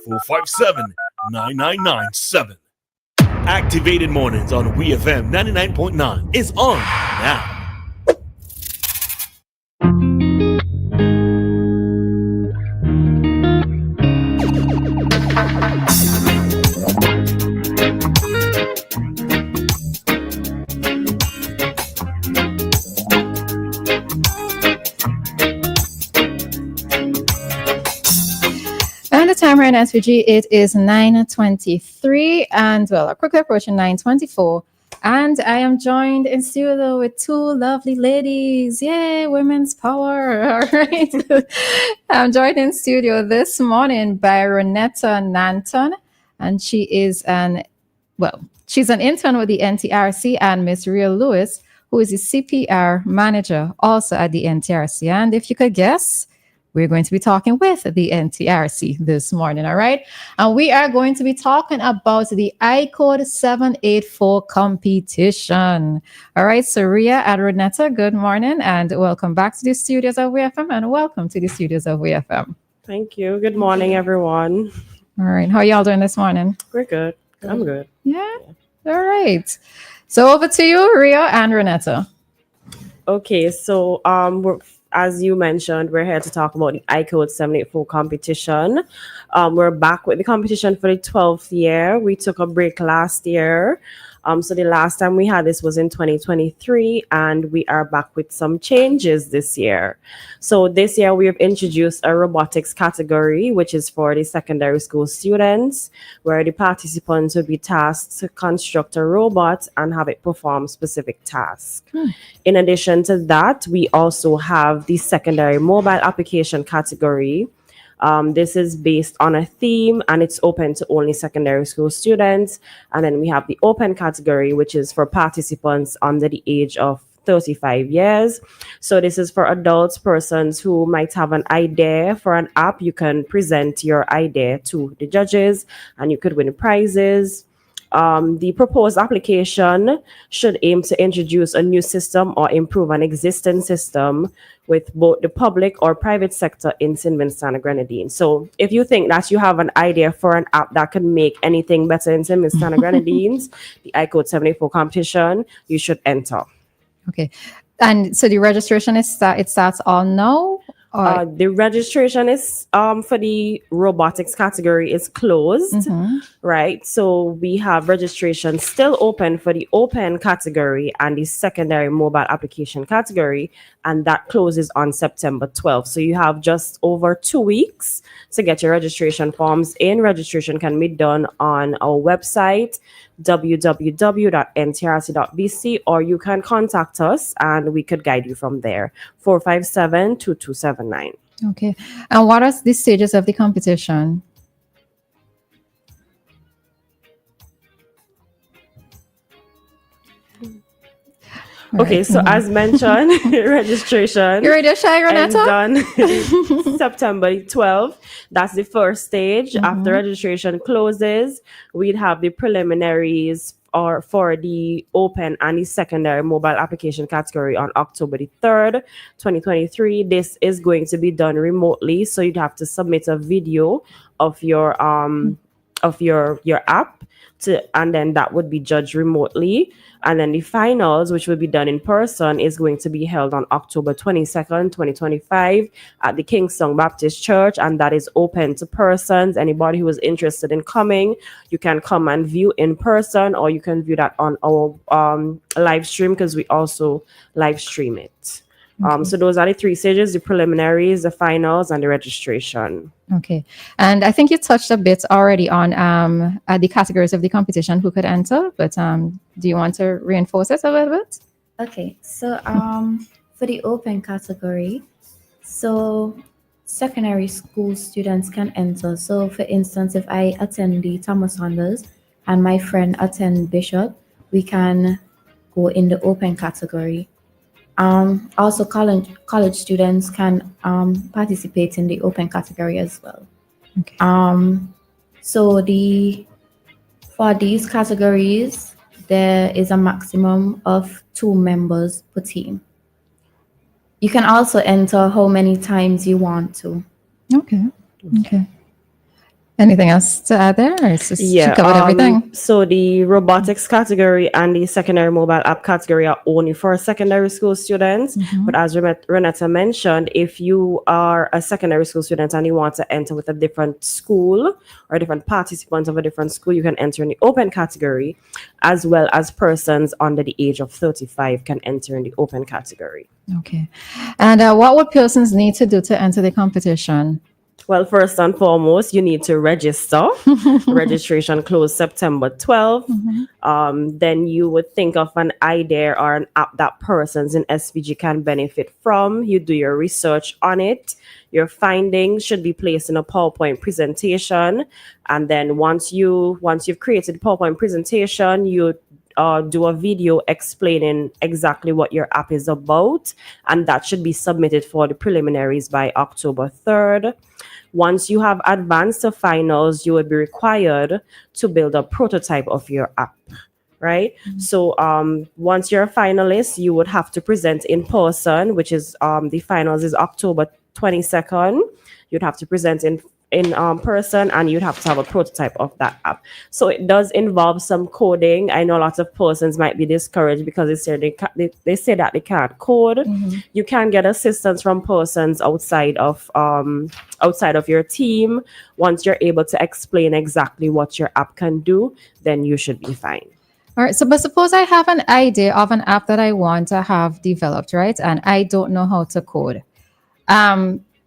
457-9997. Activated Mornings on WEFM 99.9 is on now. Time here in SVG, it is 9:23 and quickly approaching 9:24, and I am joined in studio with two lovely ladies. Yay, women's power. All right. I'm joined in studio this morning by Ronetta Nanton, and she's an intern with the NTRC, and Miss Rhea Lewis, who is the CPR manager also at the NTRC. And if you could guess, we're going to be talking with the NTRC this morning, all right? And we are going to be talking about the icode 784 competition. All right, so Rhea and Ronetta, good morning and welcome back to the studios of WEFM, and welcome to the studios of WEFM. Thank you. Good morning, everyone. All right, how are y'all doing this morning? We're good. I'm good. Yeah? All right. So over to you, Rhea and Ronetta. Okay, so as you mentioned, we're here to talk about the icode 784 competition. We're back with the competition for the 12th year. We took a break last year. So the last time we had this was in 2023, and we are back with some changes this year. So this year we have introduced a robotics category, which is for the secondary school students, where the participants will be tasked to construct a robot and have it perform specific tasks. In addition to that, we also have the secondary mobile application category. This is based on a theme, and it's open to only secondary school students. And then we have the open category, which is for participants under the age of 35 years. So this is for adults, persons who might have an idea for an app. You can present your idea to the judges and you could win prizes. The proposed application should aim to introduce a new system or improve an existing system with both the public or private sector in St. Vincent and Grenadines. So if you think that you have an idea for an app that can make anything better in St. Vincent and Grenadines, the icode 784 competition, you should enter. Okay. And so the registration it starts all now? The registration is for the robotics category is closed, right? So we have registration still open for the open category and the secondary mobile application category, and that closes on September 12th. So you have just over 2 weeks to get your registration forms in. Registration can be done on our website, www.ntrc.bc, or you can contact us and we could guide you from there. 457-2279. Okay. And what are the stages of the competition? Okay, so as mentioned, registration. You ready to shine, Ronetta? Done September 12th. That's the first stage. After registration closes, we'd have the preliminaries for the open and the secondary mobile application category on October the 3rd, 2023. This is going to be done remotely, so you'd have to submit a video of your app and then that would be judged remotely. And then the finals, which will be done in person, is going to be held on October 22nd, 2025 at the Kingston Baptist Church, and that is open to persons. Anybody who is interested in coming, you can come and view in person, or you can view that on our live stream, because we also live stream it. So those are the three stages: the preliminaries, the finals, and the registration. Okay. And I think you touched a bit already on the categories of the competition who could enter, but do you want to reinforce it a little bit? Okay. So for the open category, so secondary school students can enter. So for instance, if I attend the Thomas Saunders and my friend attend Bishop, we can go in the open category. Also, college students can participate in the open category as well. Okay. So for these categories, there is a maximum of 2 members per team. You can also enter how many times you want to. Okay. Anything else to add there? Or it's just, she Yeah. covered everything. So the robotics category and the secondary mobile app category are only for secondary school students. But as Renata mentioned, if you are a secondary school student and you want to enter with a different school or different participants of a different school, you can enter in the open category, as well as persons under the age of 35 can enter in the open category. Okay. And what would persons need to do to enter the competition? Well, first and foremost, you need to register. Registration closed September 12th. Then you would think of an idea or an app that persons in SVG can benefit from. You do your research on it. Your findings should be placed in a PowerPoint presentation. And then once you've created a PowerPoint presentation, you do a video explaining exactly what your app is about. And that should be submitted for the preliminaries by October 3rd. Once you have advanced to finals, you will be required to build a prototype of your app, right? So once you're a finalist, you would have to present in person, which is the finals is October 22nd. You'd have to present in person, and you'd have to have a prototype of that app. So it does involve some coding. I know lots of persons might be discouraged because they say that they can't code. You can get assistance from persons outside of your team. Once you're able to explain exactly what your app can do, then you should be fine. All right. So, but suppose I have an idea of an app that I want to have developed, right? And I don't know how to code.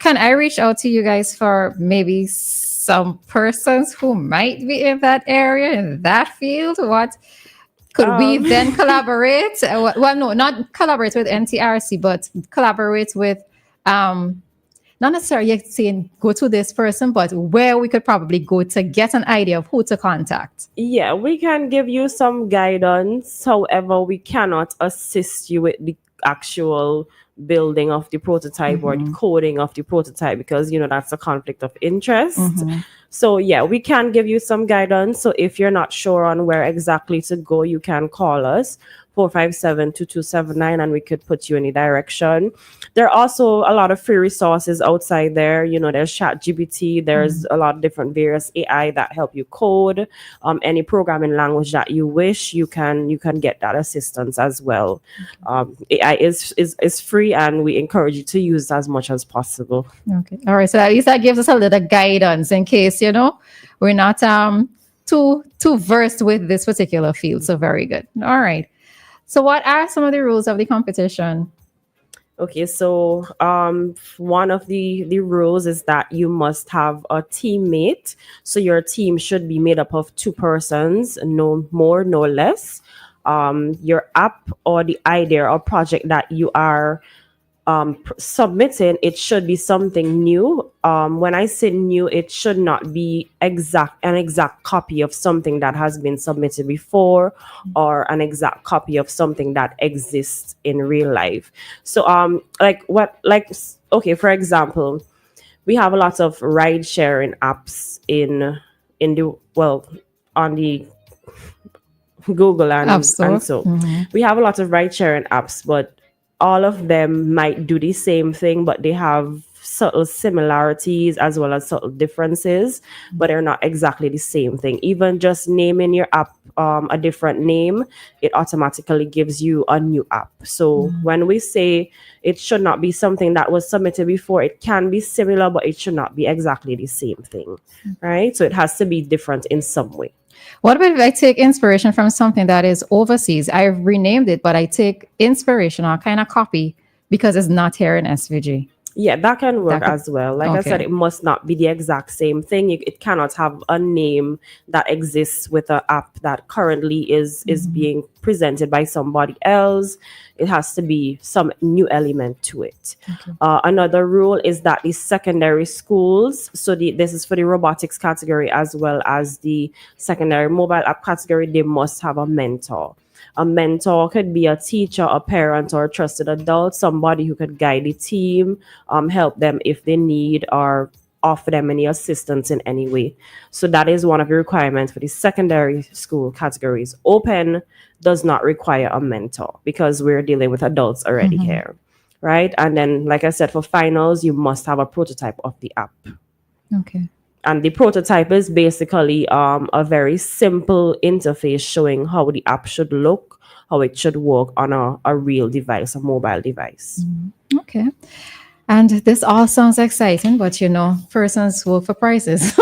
Can I reach out to you guys for maybe some persons who might be in that area, in that field? What could we then collaborate? Well, no, not collaborate with NTRC, but collaborate with, not necessarily saying go to this person, but where we could probably go to get an idea of who to contact. Yeah, we can give you some guidance. However, we cannot assist you with the actual building of the prototype or the coding of the prototype, because that's a conflict of interest. So yeah, we can give you some guidance. So if you're not sure on where exactly to go, you can call us 457-2279 and we could put you in a direction. There are also a lot of free resources outside there. There's ChatGPT, there's a lot of different various AI that help you code. Any programming language that you wish, you can get that assistance as well. AI is free, and we encourage you to use it as much as possible. Okay. All right. So at least that gives us a little guidance in case, we're not too versed with this particular field. So very good. All right. So what are some of the rules of the competition? Okay, so one of the rules is that you must have a teammate. So your team should be made up of 2 persons, no more, no less. Your app or the idea or project that you are submitting, it should be something new. When I say new, it should not be an exact copy of something that has been submitted before, or an exact copy of something that exists in real life. So for example, we have a lot of ride sharing apps on the Google and so we have a lot of ride sharing apps, but all of them might do the same thing, but they have subtle similarities as well as subtle differences, but they're not exactly the same thing. Even just naming your app a different name, it automatically gives you a new app. So when we say it should not be something that was submitted before, it can be similar, but it should not be exactly the same thing, right? So it has to be different in some way. What about if I take inspiration from something that is overseas? I've renamed it, but I take inspiration or kind of copy because it's not here in SVG. Yeah, that can work as well. Like I said, it must not be the exact same thing. It cannot have a name that exists with an app that currently is being presented by somebody else. It has to be some new element to it. Another rule is that the secondary schools, so this is for the robotics category as well as the secondary mobile app category, they must have a mentor. A mentor could be a teacher, a parent, or a trusted adult, somebody who could guide the team, help them if they need, or offer them any assistance in any way. So that is one of the requirements for the secondary school categories. Open does not require a mentor because we're dealing with adults already here, right? And then, like I said, for finals, you must have a prototype of the app. Okay. and the prototype is basically a very simple interface showing how the app should look, how it should work on a real device, a mobile device. Okay. And this all sounds exciting, but persons work for prizes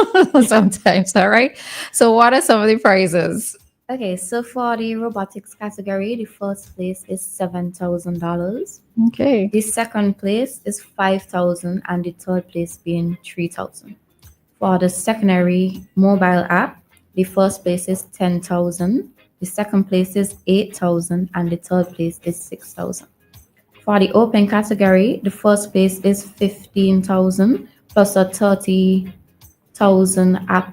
sometimes. All right. So, what are some of the prizes? Okay, so for the robotics category, the first place is $7,000. Okay. The second place is $5,000, and the third place being $3,000. For the secondary mobile app, the first place is $10,000. The second place is $8,000, and the third place is $6,000. For the open category, the first place is $15,000 plus a $30,000 app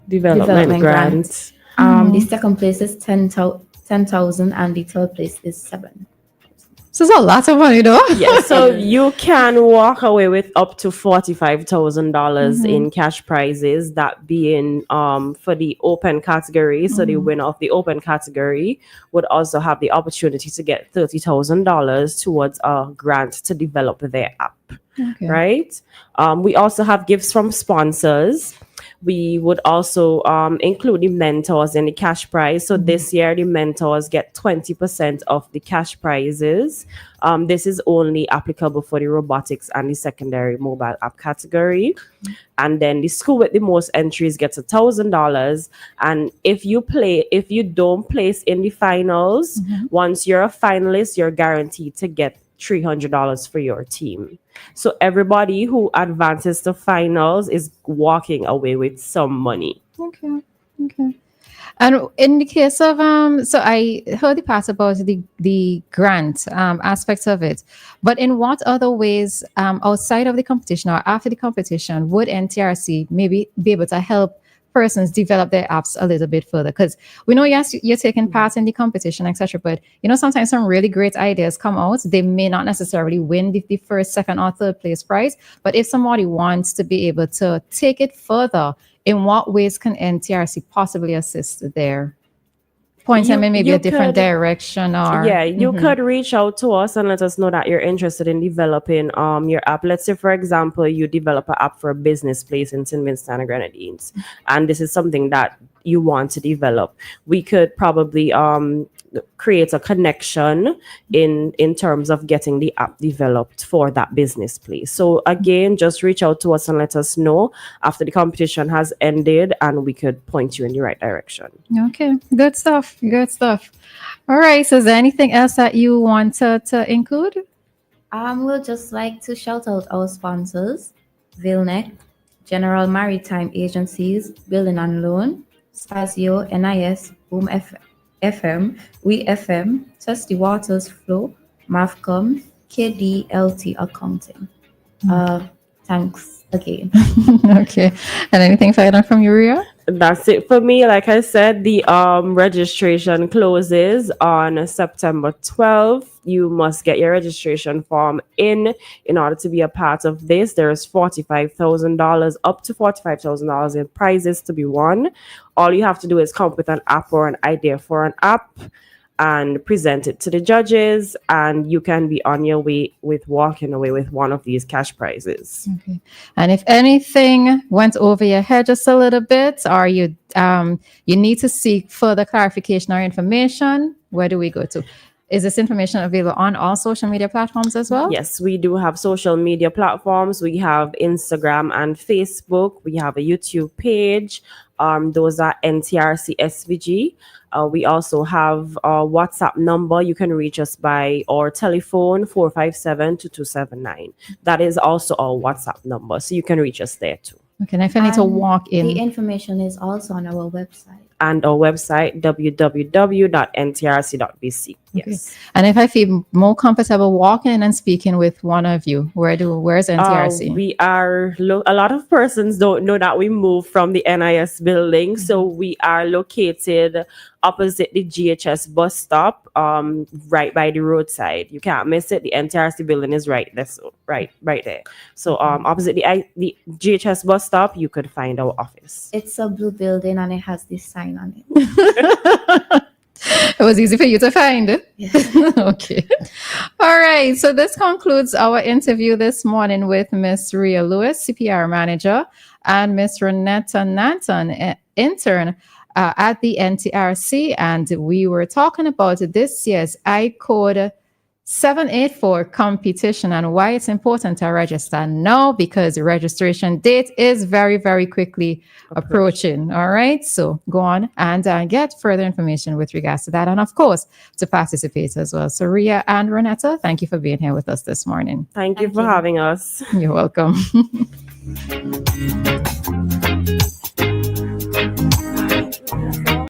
Development grant. The second place is 10,000, and the third place is 7. So it's a lot of money, though. Yeah, so you can walk away with up to $45,000 in cash prizes. That being for the open category. So the winner of the open category would also have the opportunity to get $30,000 towards a grant to develop their app. Okay. Right? We also have gifts from sponsors. We would also include the mentors in the cash prize. So this year, the mentors get 20% of the cash prizes. This is only applicable for the robotics and the secondary mobile app category. And then the school with the most entries gets $1,000. And if you don't place in the finals, once you're a finalist, you're guaranteed to get $300 for your team. So everybody who advances to finals is walking away with some money. Okay. And in the case of so I heard the part about the grant aspects of it, but in what other ways outside of the competition or after the competition would NTRC maybe be able to help persons develop their apps a little bit further? Because we know, yes, you're taking part in the competition, etc., but sometimes some really great ideas come out. They may not necessarily win the first, second, or third place prize, but if somebody wants to be able to take it further, in what ways can NTRC possibly assist there? Point them in maybe a different direction, or you could reach out to us and let us know that you're interested in developing your app. Let's say, for example, you develop an app for a business place in St. Vincent and Grenadines, and this is something that you want to develop. We could probably create a connection in terms of getting the app developed for that business place. So again, just reach out to us and let us know after the competition has ended, and we could point you in the right direction. Okay, good stuff. All right, so is there anything else that you want to include? We'll just like to shout out our sponsors: Vilnec, General Maritime Agencies, Building and Loan, Spazio, NIS, Boom FM, WEFM, Test the Waters Flow, MAVCOM, KDLT Accounting. Thanks again. Okay. And anything further from you, Ria? That's it for me. Like I said, the registration closes on September 12th. You must get your registration form in order to be a part of this. There's $45,000, up to $45,000 in prizes to be won. All you have to do is come up with an app or an idea for an app and present it to the judges, and you can be on your way with walking away with one of these cash prizes. Okay. And if anything went over your head just a little bit, or you need to seek further clarification or information, where do we go to? Is this information available on all social media platforms as well? Yes, we do have social media platforms. We have Instagram and Facebook. We have a YouTube page. Those are NTRC SVG. We also have a WhatsApp number. You can reach us by our telephone 457-2279. That is also our WhatsApp number, so you can reach us there too. Okay, and if I need to walk in, the information is also on our website. And our website, www.ntrc.bc. Yes. Okay. And if I feel more comfortable walking and speaking with one of you, where's NTRC? We are, a lot of persons don't know that we moved from the NIS building. So we are located opposite the GHS bus stop, right by the roadside. You can't miss it. The NTRC building is right there. So right there. So opposite the GHS bus stop, you could find our office. It's a blue building and it has this sign on it. It was easy for you to find. Yeah. Okay. All right. So this concludes our interview this morning with Miss Ria Lewis, CPR manager and Miss Renetta Nanton, intern at the NTRC. And we were talking about this year's icode 784 competition and why it's important to register now, because the registration date is very, very quickly approaching. All right. So go on and get further information with regards to that. And of course, to participate as well. So Ria and Renata, thank you for being here with us this morning. Thank you for having us. You're welcome.